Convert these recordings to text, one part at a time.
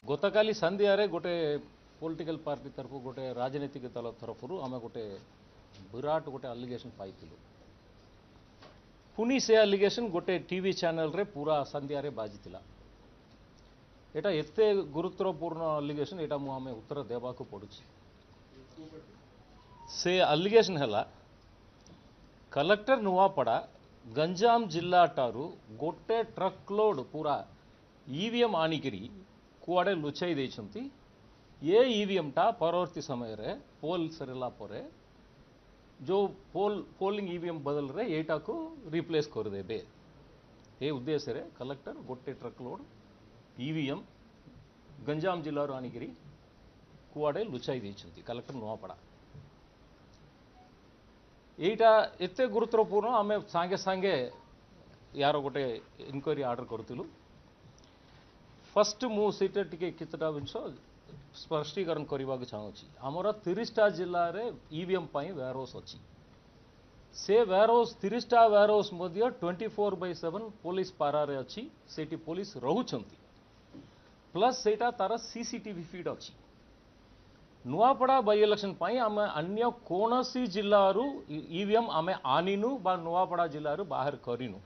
गतकाली संध्यारे गोटे political party तरफ गोटे राजनीतिक दल तरफ आम गोटे विराट गोटे आलिगेशन पाइलु पुनी से आलिगेशन गोटे टीवी चैनल रे पूरा संध्यारे बाजिला एटा एते गुरुत्वपूर्ण आलिगेशन एटा मु आमे उत्तर देवा को पड़ुछि से आलिगेशन हला कलेक्टर नुआपड़ा गंजाम जिला टारू गोटे ट्रक लोड पूरा ईवीएम आनिकरी कुआड़े लुचाई देछंती ये ईवीएम टा परवर्ती समय रे पोल सरला परे जो पोलिंग ईवीएम बदल रे एटा को रिप्लेस कर देबे ए उद्देश्य रे कलेक्टर गोटे ट्रक लोड ईवीएम गंजाम जिल्ला रो आनिकरी कुआड़े लुचाई देछंती कलेक्टर नुआपड़ा एटा एते गुरुत्वपूर्ण आमे सांगे सांगे यार गोटे इनक्वारी आर्डर करथिलु फर्स्ट मु सीटे टिके कितटा विंश स्पष्टीकरण करबा के चाहूची हमर 30टा जिल्ला रे ईवीएम पई वेयरहाउस अछि से वेयरहाउस 30टा वेयरहाउस मध्य 24/7 पुलिस पारा रे अछि सेठी पुलिस रहउछंती प्लस सेटा तार सीसीटीवी फीड अछि नुआपड़ा बाई इलेक्शन पाई आम अन्य कोनसी जिल्लारू ईवीएम आमे आनिनु बा नुआपड़ा जिल्लारू बाहर करिनु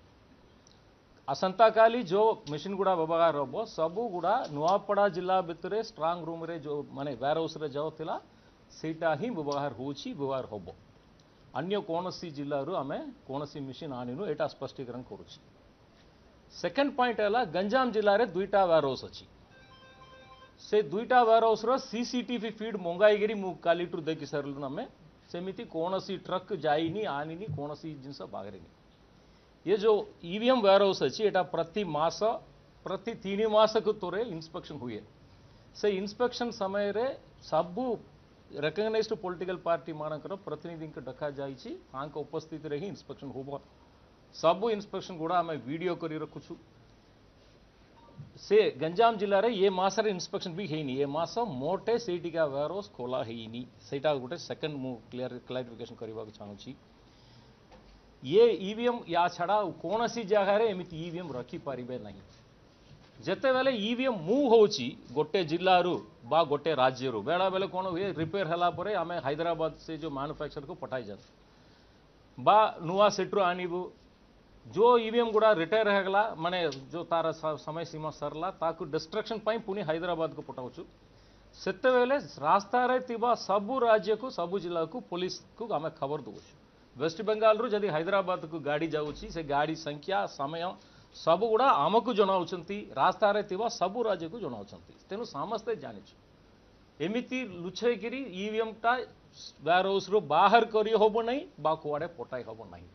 असंता काली जो मशीन गुड़ा व्यवहार हम सबू गुड़ा नुआपड़ा जिला भितर स्ट्रांग रूम रे जो माने वेयर हाउस रे जाओ थिला सेटा ही व्यवहार होची व्यवहार होबो अन्य कोनसी जिल्लारू आमे कोनसी मशीन आनिनु एटा स्पष्टीकरण करूची सेकंड पॉइंट हला गंजाम जिल्ला रे दुईटा वेयर हाउस अछि से दुईटा वेयर हाउस रो सीसीटीवी फीड मंगाईगिरी मु कालीटू देखि सरलु नमे सेमिति कोनसी ट्रक जाईनी आनिनी कोनसी जिंस बागरेनी ये जो ईवीएम वेयर हाउस अच्छी एटा प्रति मास प्रति 3 मास को तोरे इंस्पेक्शन हुए से इंस्पेक्शन समय रे सबु रिकॉग्नाइज्ड पॉलिटिकल पार्टी मानकर प्रतिनिधि के डका जाइछि आंक उपस्थिति रे ही इंस्पेक्शन होबो सबु इंस्पेक्शन गुड़ा हमें वीडियो करी रखुछु से गंजाम जिल्ला रे ये मास रे इंस्पेक्शन भी हेनी ये मास मोटे सेटिका वेयर हाउस खोला हेनी सेटा गोटे सेकंड मु क्लियरिफिकेशन करबा के चाहूछि ये ईवीएम या छड़ा कौन सी जगह रे एमिति ईवीएम रखी पारिबे नहीं जेते बेले ईवीएम मूव होची गोटे जिल्लारू बा गोटे राज्यरू बेला बेले कोन हुए रिपेयर हला परे आमे हैदराबाद से जो मैन्युफैक्चर को पठाई जा बा नुआ सेट्रो आनिबु जो ईवीएम गुड़ा रिटायर हेगला माने जो तार समय सीमा सरला ताकु डिस्ट्रक्शन पई पुनी हैदराबाद को पठाउछु सेते बेले रास्ता रे तिबा सबु राज्य को सबु जिल्ला को पुलिस को आमे खबर दउछु वेस्ट बेंगाल रु जदि हैदराबाद को गाड़ी जाउची से गाड़ी संख्या समय सब गुड़ा आमको जनाउछंती रास्ता रे तिबा सबु राज्य को जनाउछंती तेनु समस्ते जानिछु एमिति लुछेगिरी ईवीएम टा वेयर हाउस रु बाहर करी होबो नहीं बा कुआडे पटाई होबो नहीं।